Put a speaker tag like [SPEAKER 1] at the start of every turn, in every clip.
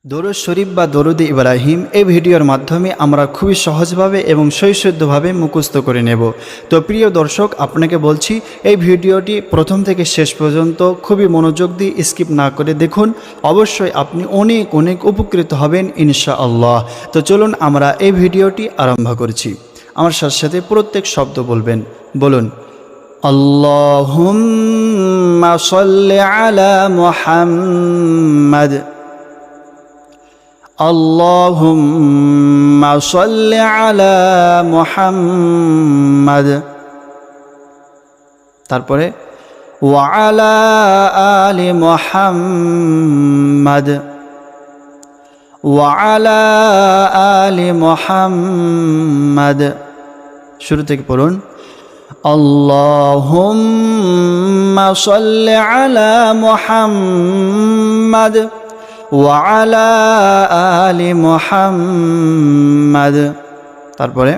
[SPEAKER 1] দরুদ শরীফ বা দরুদ ইব্রাহিম এই ভিডিওর মাধ্যমে আমরা খুবই সহজভাবে এবং সৈশুদ্ধভাবে মুখস্থ করে নেব। তো প্রিয় দর্শক, আপনাকে বলছি এই ভিডিওটি প্রথম থেকে শেষ পর্যন্ত খুবই মনোযোগ দিয়ে স্কিপ না করে দেখুন। অবশ্যই আপনি অনেক অনেক উপকৃত হবেন ইনশাআল্লাহ। তো চলুন আমরা এই ভিডিওটি আরম্ভ করছি। আমার সাথে সাথে প্রত্যেক শব্দ বলবেন। বলুন, আল্লাহুম্মা সাল্লি আলা মুহাম্মাদ। اللهم صل على محمد। তারপরে وعلى آل محمد وعلى آل محمد। শুরু থেকে পড়ুন, اللهم صل على محمد وعلى آل محمد। তারপরে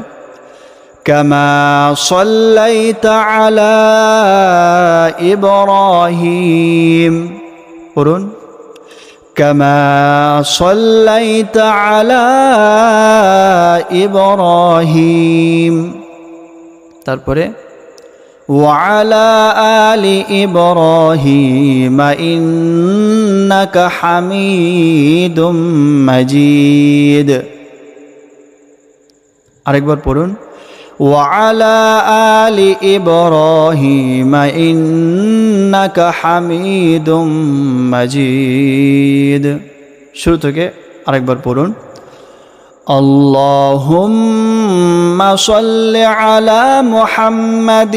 [SPEAKER 1] كما صليت على إبراهيم পড়ুন, كما صليت على إبراهيم। তারপরে وعلى آل إبراهيم إنك حميد مجيد। আরেকবার পড়ুন, وعلى آل إبراهيم إنك حميد مجيد। শুরু থেকে আরেকবার পড়ুন, اللهم صل على محمد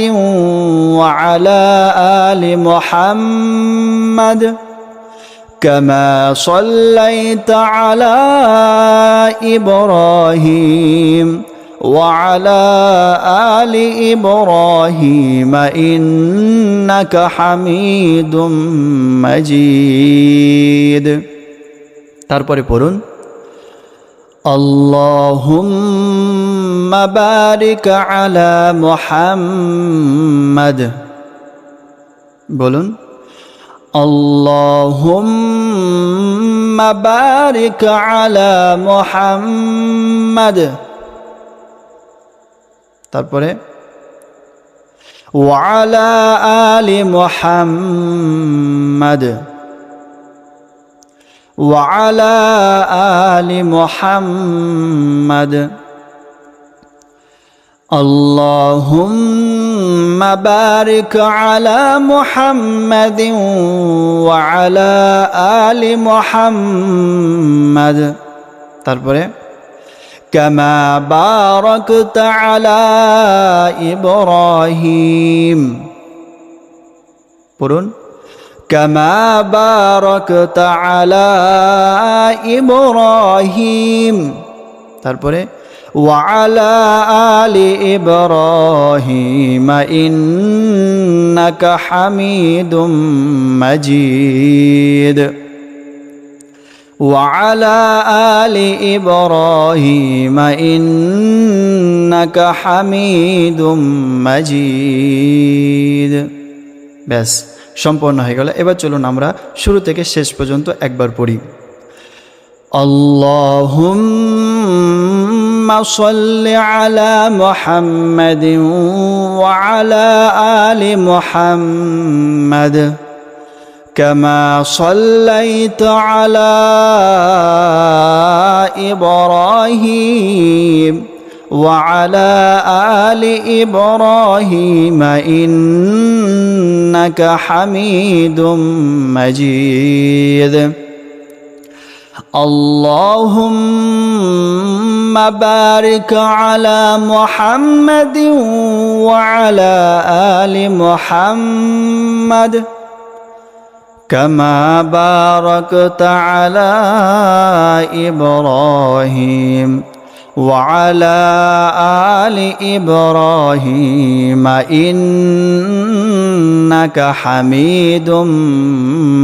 [SPEAKER 1] وعلى آل محمد كما صليت على إبراهيم وعلى آل إبراهيم إنك حميد مجيد। তারপরে পড়ুন, اللهم بارك على محمد। বলুন, اللهم بارك على محمد। তারপরে وعلى آل محمد وعلى آل محمد। اللهم بارك على محمد وعلى آل محمد। তারপরে كما باركت على إبراهيم পড়ুন, كما باركت على إبراهيم। তারপরে وعلى آل إبراهيم إنك حميد مجيد وعلى آل إبراهيم إنك حميد مجيد। ব্যাস সম্পূর্ণ হয়ে গেল। এবার চলুন আমরা শুরু থেকে শেষ পর্যন্ত একবার পড়ি। اللهم صل على محمد وعلى آل محمد كما صليت على إبراهيم وعلى آل إبراهيم إنك حميد مجيد اللهم بارك على محمد وعلى آل محمد كما باركت على إبراهيم وعلى آل إبراهيم إنك حميد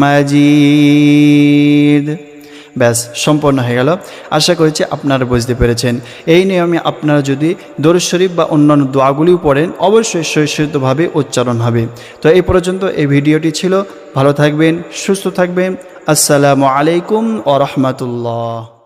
[SPEAKER 1] مجيد ব্যাস সম্পন্ন হয়ে গেল। আশা করছি আপনারা বুঝতে পেরেছেন। এই নিয়মে আপনারা যদি দরুদ শরীফ বা অন্যান্য দোয়াগুলিও পড়েন অবশ্যই সহিষ্ণুভাবে উচ্চারণ হবে। তো এই পর্যন্ত এই ভিডিওটি ছিল। ভালো থাকবেন, সুস্থ থাকবেন। আসসালামু আলাইকুম ওয়া রাহমাতুল্লাহ।